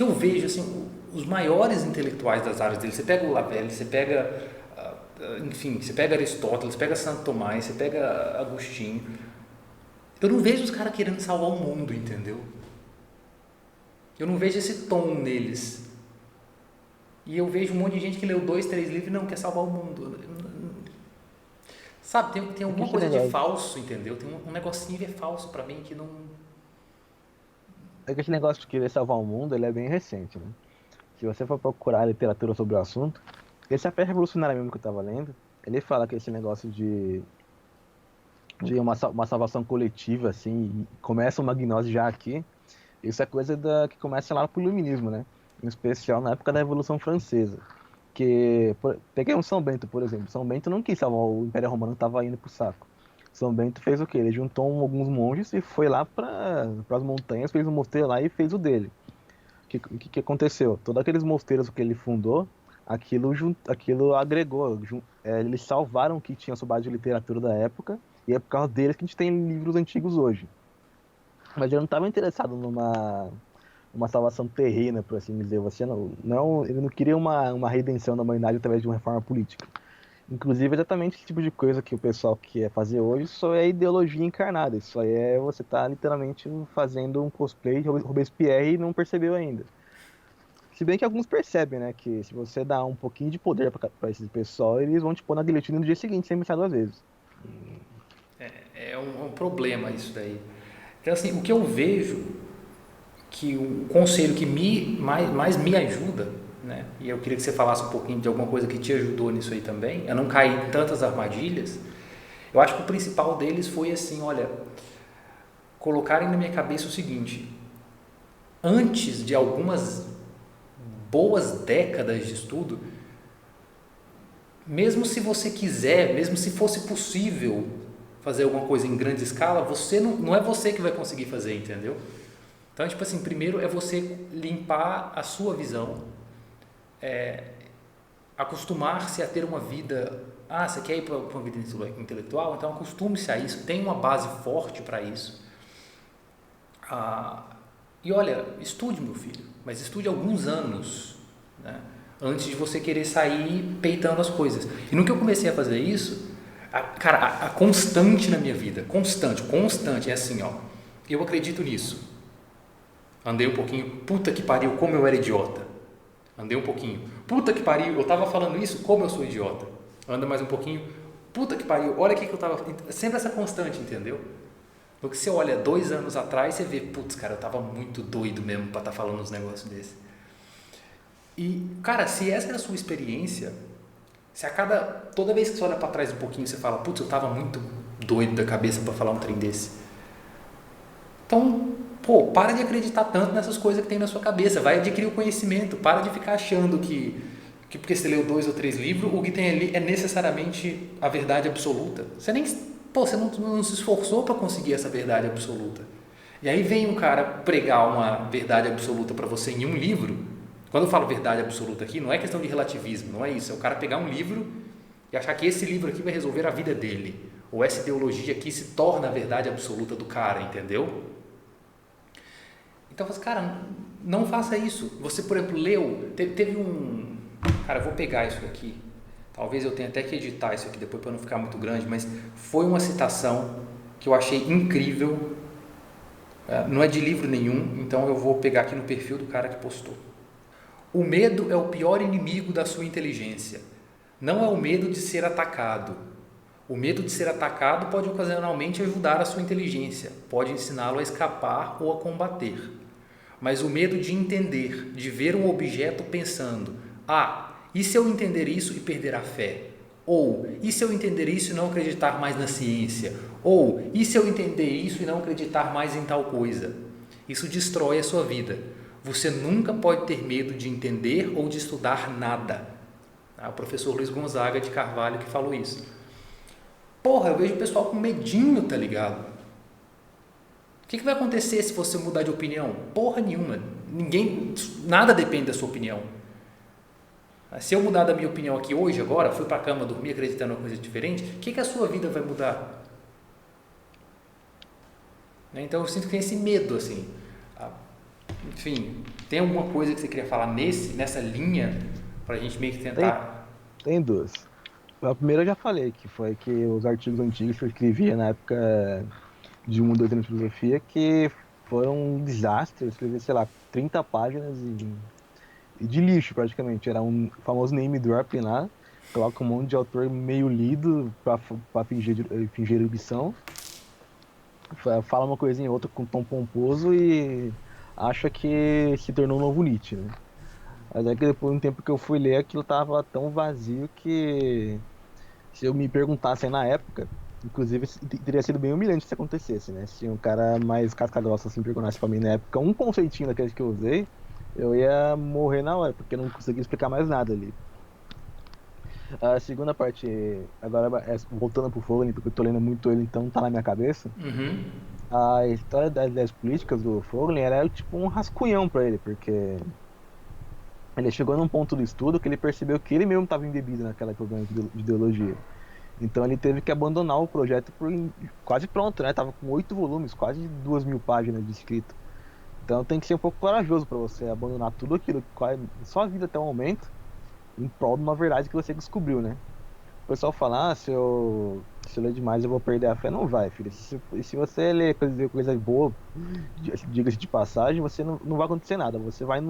que eu vejo, assim, os maiores intelectuais das áreas dele, você pega o Lavelli, você pega, enfim, você pega Aristóteles, você pega Santo Tomás, você pega Agostinho, eu não vejo os caras querendo salvar o mundo, entendeu? Eu não vejo esse tom neles. E eu vejo um monte de gente que leu 2, 3 livros e não quer salvar o mundo. Sabe, tem É que alguma esse coisa de negócio, falso, entendeu? Tem um negocinho que é falso pra mim que não... é que esse negócio de querer salvar o mundo, ele é bem recente, né? Se você for procurar literatura sobre o assunto, esse é pré-revolucionário mesmo que eu estava lendo, ele fala que esse negócio de uma salvação coletiva, assim, e começa uma gnose já aqui, isso é coisa que começa lá pro Iluminismo, né? Em especial na época da Revolução Francesa. Peguei um São Bento, por exemplo. São Bento não quis salvar o Império Romano, estava indo pro saco. São Bento fez o quê? Ele juntou alguns monges e foi lá para as montanhas, fez um mosteiro lá e fez o dele. O que aconteceu? Todos aqueles mosteiros que ele fundou, aquilo agregou. Eles salvaram o que tinha sobrado de literatura da época, e é por causa deles que a gente tem livros antigos hoje. Mas eu não estava interessado uma salvação terrena, por assim dizer. Você não, ele não queria uma redenção da humanidade através de uma reforma política. Inclusive, exatamente esse tipo de coisa que o pessoal quer fazer hoje só é ideologia encarnada. Isso aí é você tá literalmente fazendo um cosplay de Robespierre e não percebeu ainda. Se bem que alguns percebem, né, que se você dá um pouquinho de poder para esse pessoal, eles vão te pôr na guilhotina no dia seguinte, sem pensar duas vezes. É um problema isso daí. Então, assim, o que eu vejo, que o conselho que mais me ajuda, né, e eu queria que você falasse um pouquinho de alguma coisa que te ajudou nisso aí também, a não cair em tantas armadilhas, eu acho que o principal deles foi assim, olha, colocarem na minha cabeça o seguinte: antes de algumas boas décadas de estudo, mesmo se você quiser, mesmo se fosse possível fazer alguma coisa em grande escala, você não é você que vai conseguir fazer, entendeu? Então, tipo assim, primeiro é você limpar a sua visão, acostumar-se a ter uma vida. Ah, você quer ir para uma vida intelectual? Então acostume-se a isso, tenha uma base forte para isso. Ah, e olha, estude, meu filho, mas estude alguns anos, né, antes de você querer sair peitando as coisas. E no que eu comecei a fazer isso, cara, a constante na minha vida, constante, é assim, ó, eu acredito nisso. Andei um pouquinho, puta que pariu, como eu era idiota. Andei um pouquinho, puta que pariu, eu tava falando isso, como eu sou idiota. Anda mais um pouquinho, puta que pariu, olha aqui que eu tava. Sempre essa constante, entendeu? No que você olha 2 anos atrás, você vê, putz, cara, eu tava muito doido mesmo pra estar falando uns negócios desses. E, cara, se essa é a sua experiência, se toda vez que você olha pra trás um pouquinho, você fala, putz, eu tava muito doido da cabeça pra falar um trem desse. Então, pô, para de acreditar tanto nessas coisas que tem na sua cabeça, vai adquirir o conhecimento, para de ficar achando que porque você leu 2 ou 3 livros, o que tem ali é necessariamente a verdade absoluta. Você não se esforçou para conseguir essa verdade absoluta. E aí vem um cara pregar uma verdade absoluta para você em um livro. Quando eu falo verdade absoluta aqui, não é questão de relativismo, não é isso. É o cara pegar um livro e achar que esse livro aqui vai resolver a vida dele. Ou essa ideologia aqui se torna a verdade absoluta do cara, entendeu? Então, cara, não faça isso. Você, por exemplo, leu, teve um... Cara, eu vou pegar isso aqui. Talvez eu tenha até que editar isso aqui depois para não ficar muito grande, mas foi uma citação que eu achei incrível. Não é de livro nenhum, então eu vou pegar aqui no perfil do cara que postou. O medo é o pior inimigo da sua inteligência. Não é o medo de ser atacado. O medo de ser atacado pode ocasionalmente ajudar a sua inteligência, pode ensiná-lo a escapar ou a combater. Mas o medo de entender, de ver um objeto pensando: ah, e se eu entender isso e perder a fé? Ou, e se eu entender isso e não acreditar mais na ciência? Ou, e se eu entender isso e não acreditar mais em tal coisa? Isso destrói a sua vida. Você nunca pode ter medo de entender ou de estudar nada. O professor Luiz Gonzaga de Carvalho que falou isso. Porra, eu vejo o pessoal com medinho, tá ligado? O que vai acontecer se você mudar de opinião? Porra nenhuma. Nada depende da sua opinião. Se eu mudar da minha opinião aqui hoje, agora, fui para a cama dormir acreditando em uma coisa diferente, o que a sua vida vai mudar? Então eu sinto que tem esse medo, assim. Enfim, Tem alguma coisa que você queria falar nessa linha, pra gente meio que Tem, tentar... tem duas. A primeira eu já falei, que foi que os artigos antigos que eu escrevia na época de 2 anos de filosofia, que foram um desastre. Eu escrevi, sei lá, 30 páginas e de lixo, praticamente. Era um famoso name dropping lá, coloca um monte de autor meio lido pra fingir erudição, fala uma coisinha ou outra com tom pomposo e acha que se tornou um novo Nietzsche, né? Mas é que depois de um tempo que eu fui ler, aquilo tava tão vazio que se eu me perguntasse aí na época, inclusive teria sido bem humilhante se acontecesse, né? Se um cara mais casca-grossa assim perguntasse pra mim na época um conceitinho daqueles que eu usei, eu ia morrer na hora, porque eu não conseguia explicar mais nada ali. A segunda parte, agora voltando pro Fogelin, porque eu tô lendo muito ele, então tá na minha cabeça. Uhum. A história das ideias políticas do Fogelin era tipo um rascunhão pra ele, porque ele chegou num ponto do estudo que ele percebeu que ele mesmo estava embebido naquela problema de ideologia. Então ele teve que abandonar o projeto quase pronto, né? Tava com 8 volumes, quase 2.000 páginas de escrito. Então tem que ser um pouco corajoso para você abandonar tudo aquilo, sua vida até o momento, em prol de uma verdade que você descobriu, né? O pessoal fala, se eu ler demais eu vou perder a fé. Não vai, filho. Se você ler coisa boa, diga-se de passagem, você não vai acontecer nada. Você vai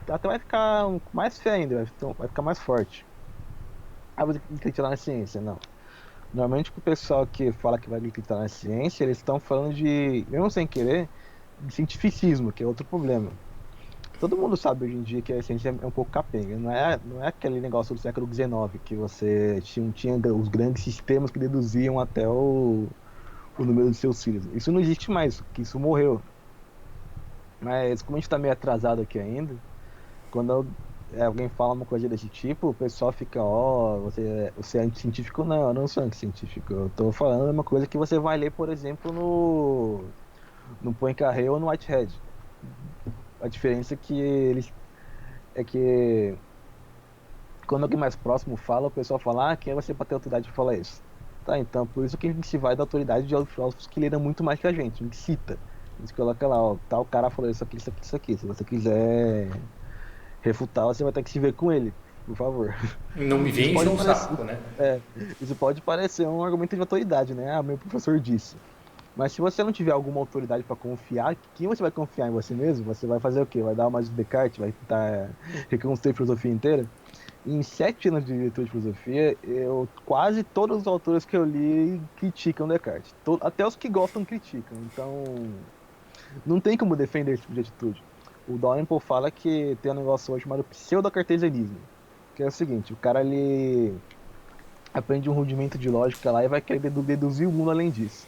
até vai ficar com mais fé ainda, vai ficar mais forte. Ah, você acreditar na ciência, não. Normalmente o pessoal que fala que vai acreditar na ciência, eles estão falando de, mesmo sem querer, de cientificismo, que é outro problema. Todo mundo sabe hoje em dia que a ciência é um pouco capenga. Não é aquele negócio do século XIX, que você tinha os grandes sistemas que deduziam até o número de seus filhos. Isso não existe mais, que isso morreu. Mas como a gente está meio atrasado aqui ainda, quando alguém fala uma coisa desse tipo, o pessoal fica, você é anticientífico? Não, eu não sou anticientífico. Eu tô falando uma coisa que você vai ler, por exemplo, no Poincaré ou no Whitehead. A diferença é que quando alguém mais próximo fala, o pessoal fala, quem é você para ter autoridade de falar isso? Tá, então por isso que a gente se vai da autoridade de outros filósofos que leram muito mais que a gente cita. A gente coloca lá, tal cara falou isso aqui, isso aqui, isso aqui. Se você quiser refutar, você vai ter que se ver com ele, por favor. Não me Isso vem encher pode um parecer, saco, né? é, isso pode parecer um argumento de autoridade, né? Ah, meu professor disse. Mas se você não tiver alguma autoridade para confiar, quem você vai confiar em você mesmo? Você vai fazer o quê? Vai dar uma de Descartes? Vai tentar reconstruir a filosofia inteira? Em 7 anos de leitura de filosofia, quase todos os autores que eu li criticam Descartes. Até os que gostam criticam. Então, não tem como defender esse tipo de atitude. O Dalrymple fala que tem um negócio hoje chamado pseudo-cartesianismo, que é o seguinte: o cara ele aprende um rudimento de lógica lá e vai querer deduzir o mundo além disso.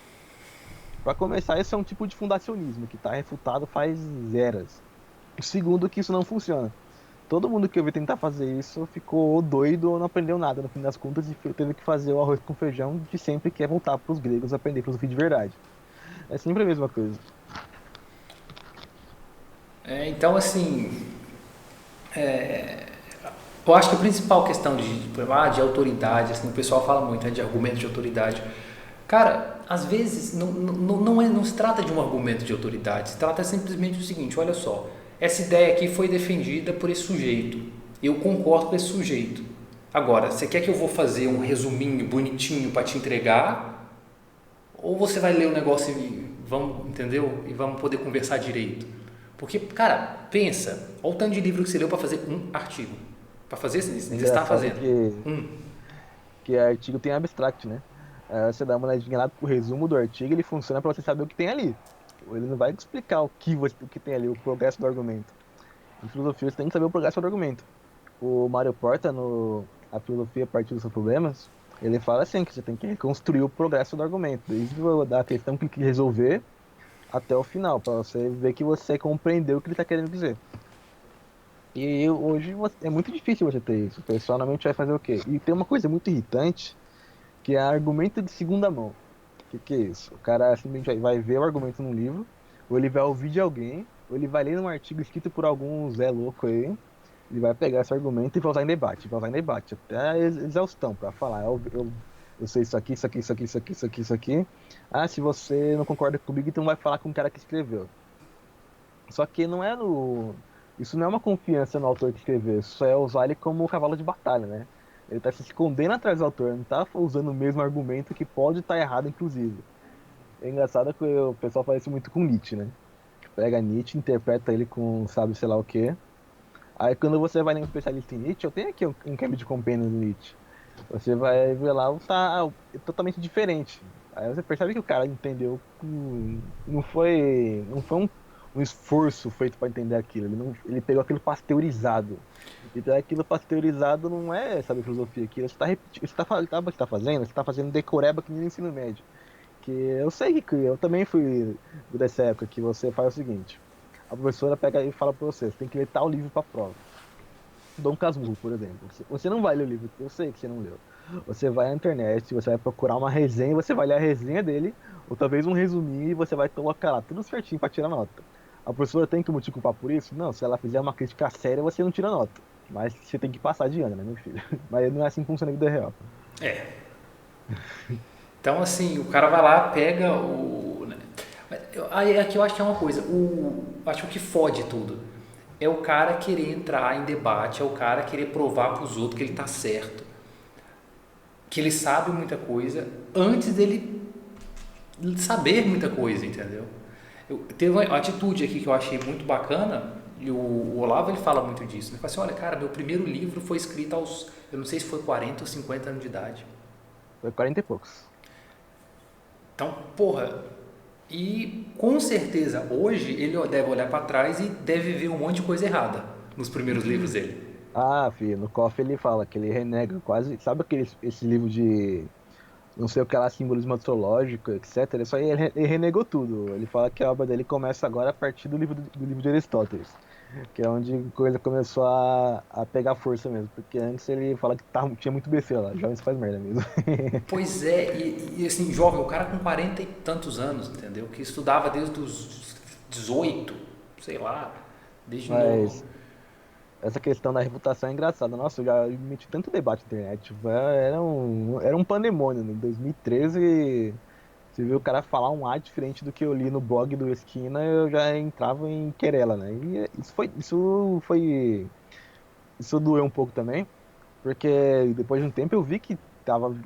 Para começar, esse é um tipo de fundacionismo que está refutado faz eras. O segundo, que isso não funciona. Todo mundo que eu vi tentar fazer isso ficou doido ou não aprendeu nada no fim das contas e teve que fazer o arroz com feijão de sempre que é voltar para os gregos aprender filosofia de verdade. É sempre a mesma coisa. Então, assim, eu acho que a principal questão de autoridade, assim, o pessoal fala muito, né, de argumento de autoridade. Cara, às vezes não se trata de um argumento de autoridade, se trata simplesmente do seguinte: olha só, essa ideia aqui foi defendida por esse sujeito, eu concordo com esse sujeito. Agora, você quer que eu vou fazer um resuminho bonitinho para te entregar? Ou você vai ler o negócio e vamos, entendeu? E vamos poder conversar direito? Porque, cara, pensa, olha o tanto de livro que você leu para fazer um artigo. Para fazer isso, É você está engraçado fazendo. que artigo tem abstract, né? Você dá uma olhadinha lá pro resumo do artigo, ele funciona para você saber o que tem ali. Ele não vai te explicar o que tem ali, o progresso do argumento. Em filosofia, você tem que saber o progresso do argumento. O Mário Porta, no A Filosofia a Partir dos Seus Problemas, ele fala assim, que você tem que reconstruir o progresso do argumento, desde da questão que quer resolver até o final, para você ver que você compreendeu o que ele está querendo dizer. E hoje é muito difícil você ter isso. O pessoal normalmente vai fazer o quê? E tem uma coisa muito irritante, que é argumento de segunda mão. Que é isso? O cara simplesmente vai ver o argumento num livro, ou ele vai ouvir de alguém, ou ele vai ler um artigo escrito por algum Zé louco aí, ele vai pegar esse argumento e vai usar em debate, até a exaustão, para falar, eu sei isso aqui, isso aqui, isso aqui, isso aqui, isso aqui, isso aqui. Ah, se você não concorda comigo, então vai falar com o cara que escreveu. Só que não é no Isso não é uma confiança no autor que escreveu, isso é usar ele como cavalo de batalha, né? Ele tá se escondendo atrás do autor, não tá usando o mesmo argumento que pode estar errado, inclusive. É engraçado que o pessoal faz isso muito com Nietzsche, né? Pega Nietzsche, interpreta ele com sabe sei lá o quê. Aí quando você vai em um especialista em Nietzsche, eu tenho aqui um Cambridge Companion do Nietzsche. Você vai ver lá, tá totalmente diferente. Aí você percebe que o cara entendeu que não foi um esforço feito para entender aquilo. Ele pegou aquilo pasteurizado. Então aquilo pasteurizado não é, sabe, filosofia. Aquilo você está repetindo, você tá fazendo decoreba que nem no ensino médio. Que eu sei que eu também fui dessa época que você faz o seguinte. A professora pega e fala para você tem que ler tal livro para prova. Dom Casmurro, por exemplo. Você não vai ler o livro, eu sei que você não leu. Você vai na internet, você vai procurar uma resenha, você vai ler a resenha dele, ou talvez um resuminho, e você vai colocar lá tudo certinho para tirar nota. A professora tem como te culpar por isso? Não, se ela fizer uma crítica séria, você não tira nota. Mas você tem que passar de ano, né, meu filho? Mas não é assim que funciona na vida real. É. Então, assim, o cara vai lá, pega o. Né? Aí aqui eu acho que é uma coisa, acho que o que fode tudo é o cara querer entrar em debate, é o cara querer provar para os outros que ele está certo, que ele sabe muita coisa antes dele saber muita coisa, entendeu? Teve uma atitude aqui que eu achei muito bacana, e o Olavo ele fala muito disso. Ele fala assim: olha, cara, meu primeiro livro foi escrito aos, eu não sei se foi 40 ou 50 anos de idade. Foi 40 e poucos. Então, porra, e com certeza hoje ele deve olhar para trás e deve ver um monte de coisa errada nos primeiros livros dele. Ah, filho, no KOF ele fala que ele renega quase. Sabe esse livro de não sei o que lá, simbolismo astrológico, etc. Isso aí ele renegou tudo. Ele fala que a obra dele começa agora a partir do livro de Aristóteles, que é onde a coisa começou a pegar força mesmo. Porque antes ele fala que tinha muito besteira lá, jovens faz merda mesmo. Pois é, e assim, jovem, o cara com 40 e tantos anos, entendeu? Que estudava desde os 18, sei lá, desde novo. Mas essa questão da reputação é engraçada. Nossa, eu já meti tanto debate na internet. Tipo, era um pandemônio. Né? Em 2013, você viu o cara falar um A diferente do que eu li no blog do Esquina, eu já entrava em querela, né? E isso doeu um pouco também, porque depois de um tempo eu vi que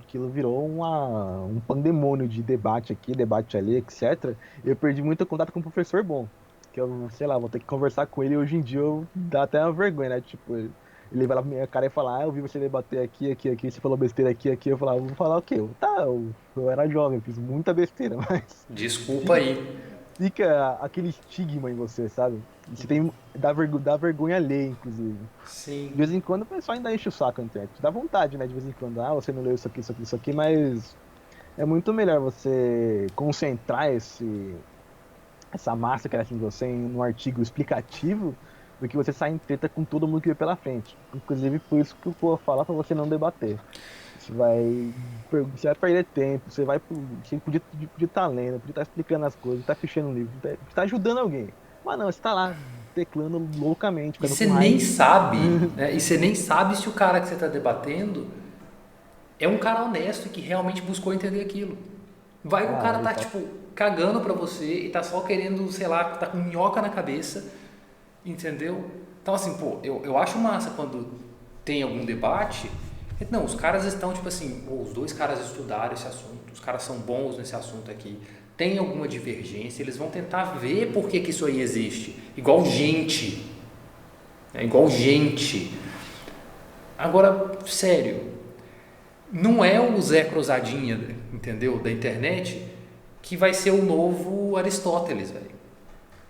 aquilo virou um pandemônio de debate aqui, debate ali, etc. E eu perdi muito contato com um professor bom, que eu, sei lá, vou ter que conversar com ele hoje em dia, dá até uma vergonha, né? Tipo, ele vai lá pra minha cara e fala, eu vi você debater aqui, aqui, aqui, você falou besteira aqui, aqui. Eu falava, vou falar o quê? Eu era jovem, eu fiz muita besteira, mas Desculpa fica, aí. fica aquele estigma em você, sabe? E você dá vergonha alheia, inclusive. De Sim. vez em quando o pessoal ainda enche o saco na internet. Dá vontade, né? De vez em quando. Ah, você não leu isso aqui, isso aqui, isso aqui, mas é muito melhor você concentrar essa massa que era assim, você em um artigo explicativo do que você sair em treta com todo mundo que vê pela frente. Inclusive, por isso que o povo fala pra você não debater. Você vai perder tempo, você podia estar lendo, podia estar explicando as coisas, estar fechando um livro, podia estar ajudando alguém. Mas não, você está lá teclando loucamente, E ficando você com nem raiva. sabe, né? E você nem sabe se o cara que você está debatendo é um cara honesto e que realmente buscou entender aquilo. Vai que o Ah, cara ele tá, só tipo, cagando pra você e tá só querendo, sei lá, tá com minhoca na cabeça, entendeu? Então, assim, pô, eu acho massa quando tem algum debate. Não, os caras estão, tipo assim, pô, os dois caras estudaram esse assunto, os caras são bons nesse assunto aqui, tem alguma divergência, eles vão tentar ver por que, que isso aí existe. Igual gente, né? Igual gente. Agora, sério, não é o Zé Cruzadinha, entendeu? Da internet, que vai ser o novo Aristóteles, velho.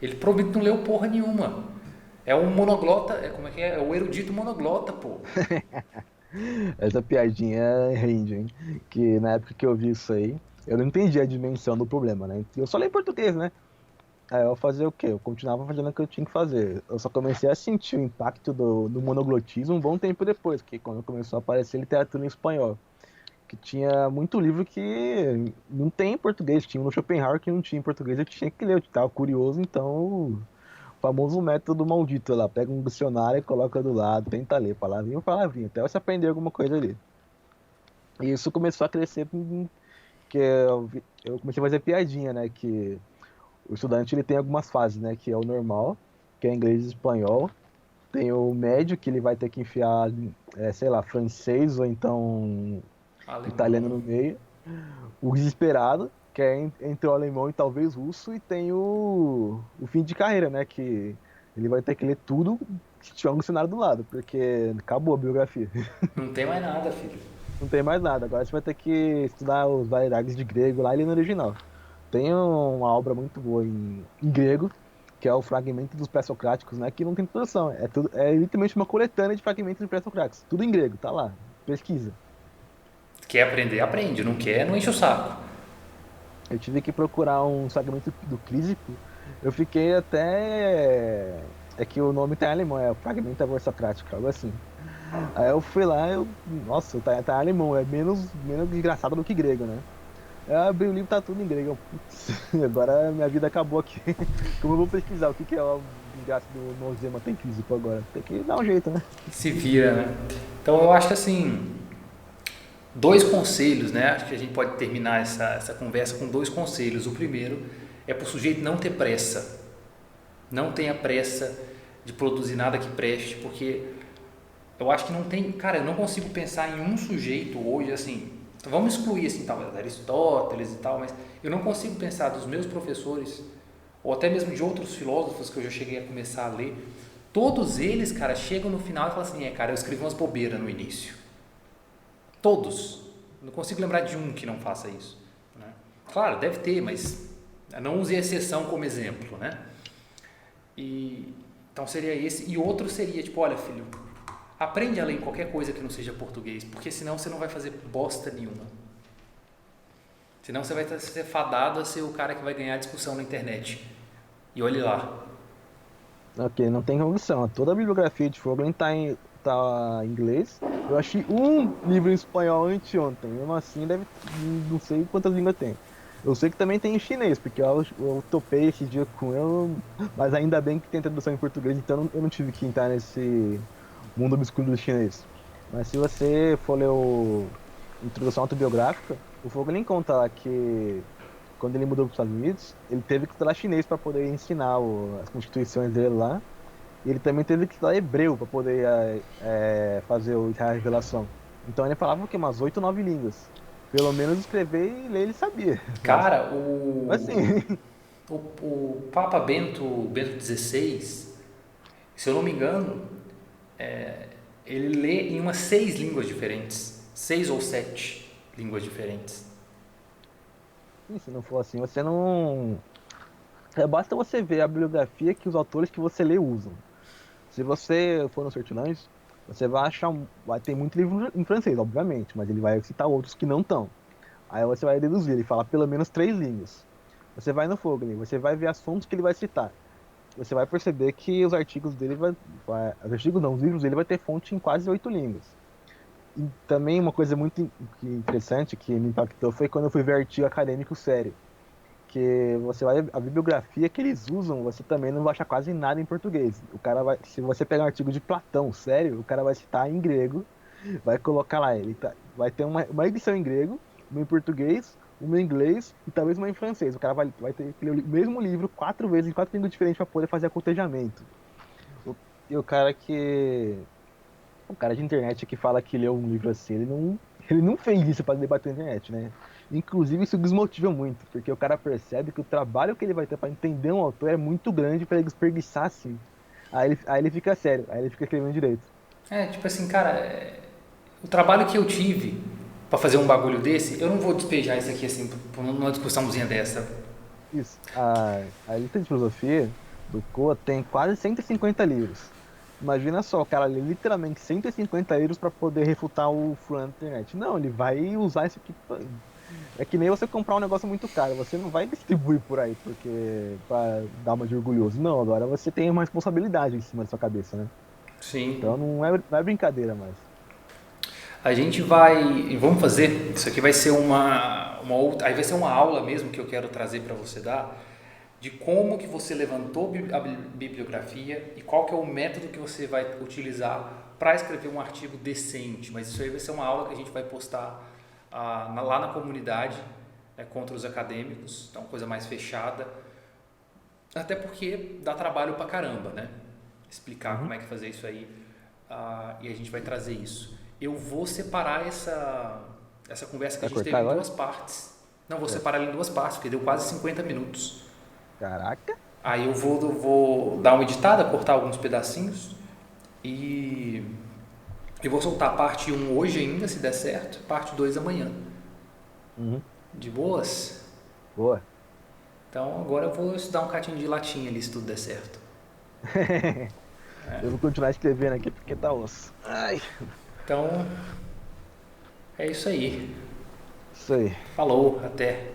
Ele provavelmente não leu porra nenhuma. É um monoglota, como é que é? É o erudito monoglota, pô. essa piadinha rende, hein? Que na época que eu vi isso aí, eu não entendi a dimensão do problema, né? Eu só leio português, né? Aí eu fazia o quê? Eu continuava fazendo o que eu tinha que fazer. Eu só comecei a sentir o impacto do monoglotismo um bom tempo depois, que quando começou a aparecer literatura em espanhol. Que tinha muito livro que não tem em português, tinha no Schopenhauer que não tinha em português, eu tinha que ler, eu tava curioso, então o famoso método maldito lá, pega um dicionário e coloca do lado, tenta ler palavrinha por palavrinha, até você aprender alguma coisa ali. E isso começou a crescer, que eu comecei a fazer piadinha, né, que o estudante ele tem algumas fases, né, que é o normal, que é inglês e espanhol, Tem o médio, que ele vai ter que enfiar, sei lá, francês ou então italiano Alemão. no meio. O desesperado, que é entre o alemão e talvez russo. E tem o fim de carreira, né? Que ele vai ter que ler tudo que tiver um dicionário do lado, porque acabou a biografia. Não tem mais nada, filho. Não tem mais nada. Agora você vai ter que estudar os variedades de grego lá e no original. Tem uma obra muito boa em grego, que é o Fragmento dos Pré-Socráticos, né? Que não tem tradução. É literalmente uma coletânea de fragmentos de pré-socráticos. Tudo em grego, tá lá. Pesquisa. Quer aprender? Aprende. Não quer? Não enche o saco. Eu tive que procurar um fragmento do Clísico. Eu fiquei até. É que o nome tá em alemão, é Fragmenta Socrática, algo assim. Aí eu fui lá, nossa, tá em alemão, é menos engraçado do que grego, né? Eu abri o livro, tá tudo em grego. Putz, agora minha vida acabou aqui. Como eu vou pesquisar o que é o desgraça do Nozema tem físico agora? Tem que dar um jeito, né? Se vira, né? Então eu acho que assim, dois conselhos, né? Acho que a gente pode terminar essa conversa com dois conselhos. O primeiro é para o sujeito não ter pressa. Não tenha pressa de produzir nada que preste, porque eu acho que não tem. Cara, eu não consigo pensar em um sujeito hoje assim. Vamos excluir assim, talvez Aristóteles e tal, mas eu não consigo pensar dos meus professores, ou até mesmo de outros filósofos que eu já cheguei a começar a ler. Todos eles, cara, chegam no final e falam assim: cara, eu escrevi umas bobeiras no início. Todos. Não consigo lembrar de um que não faça isso. Né? Claro, deve ter, mas não use a exceção como exemplo, né? E, então seria esse. E outro seria, tipo, olha filho, aprende a ler em qualquer coisa que não seja português, porque senão você não vai fazer bosta nenhuma. Senão você vai ser fadado a ser o cara que vai ganhar discussão na internet. E olhe lá. Ok, não tem condição. Toda a bibliografia de Foglen tá em inglês. Eu achei um livro em espanhol anteontem. Mesmo assim, não sei quantas línguas tem. Eu sei que também tem em chinês, porque eu topei esse dia com ele, mas ainda bem que tem tradução em português, então eu não tive que entrar nesse mundo obscuro do chinês. Mas se você for ler o Introdução Autobiográfica, o Foglen conta lá que quando ele mudou para os Estados Unidos, ele teve que estudar chinês para poder ensinar as constituições dele lá. E ele também teve que estudar hebreu para poder fazer a revelação. Então ele falava o quê? Umas 8, 9 línguas. Pelo menos escrever e ler ele sabia. Cara, Mas assim, o Papa Bento XVI, se eu não me engano, ele lê em umas 6 línguas diferentes. 6 ou 7 línguas diferentes. se não for assim, você não. Basta você ver a bibliografia que os autores que você lê usam. Se você for no Sertões, você vai achar. Vai ter muito livro em francês, obviamente, mas ele vai citar outros que não estão. Aí você vai deduzir, ele fala pelo menos 3 línguas. Você vai no Fogli, você vai ver assuntos que ele vai citar. Você vai perceber que os artigos dele os artigos não, os livros dele vai ter fonte em quase 8 línguas. E também uma coisa muito interessante que me impactou foi quando eu fui ver artigo acadêmico sério. Que a bibliografia que eles usam, você também não vai achar quase nada em português. Se você pegar um artigo de Platão, sério, o cara vai citar em grego, vai colocar lá, vai ter uma edição em grego, uma em português, uma em inglês e talvez uma em francês. O cara vai ter que ler o mesmo livro 4 vezes em 4 línguas diferentes para poder fazer acotejamento. E o cara de internet que fala que leu um livro assim, ele não fez isso para debater na internet, né? Inclusive, isso desmotiva muito, porque o cara percebe que o trabalho que ele vai ter para entender um autor é muito grande para ele desperdiçar assim. Aí ele fica sério, aí ele fica escrevendo direito. Tipo assim, cara, o trabalho que eu tive para fazer um bagulho desse, eu não vou despejar isso aqui assim, numa discussãozinha dessa. Isso. A lista de filosofia do Coa tem quase 150 livros. Imagina só, o cara lê literalmente 150 livros para poder refutar o fulano na internet. Não, ele vai usar isso aqui. É que nem você comprar um negócio muito caro, você não vai distribuir por aí porque para dar uma de orgulhoso. Não, agora você tem uma responsabilidade em cima da sua cabeça, né? Sim. Então não é brincadeira mais. A gente vai, vamos fazer, isso aqui vai ser uma outra, aí vai ser uma aula mesmo que eu quero trazer para você dar, de como que você levantou a bibliografia e qual que é o método que você vai utilizar para escrever um artigo decente, mas isso aí vai ser uma aula que a gente vai postar lá na comunidade, né, contra os acadêmicos, então coisa mais fechada, até porque dá trabalho pra caramba, né? explicar como é que fazer isso aí, e a gente vai trazer isso. Eu vou separar essa conversa que a Vai gente teve cortar em agora? 2 partes. Não, vou É. separar ela em 2 partes, porque deu quase 50 minutos. Caraca. Aí eu vou dar uma editada, cortar alguns pedacinhos e eu vou soltar a parte 1 hoje ainda, se der certo, parte 2 amanhã. Uhum. De boas? Boa. Então agora eu vou estudar um catinho de latim ali, se tudo der certo. Eu vou continuar escrevendo aqui porque tá osso. Ai. Então é isso aí. Isso aí. Falou, até.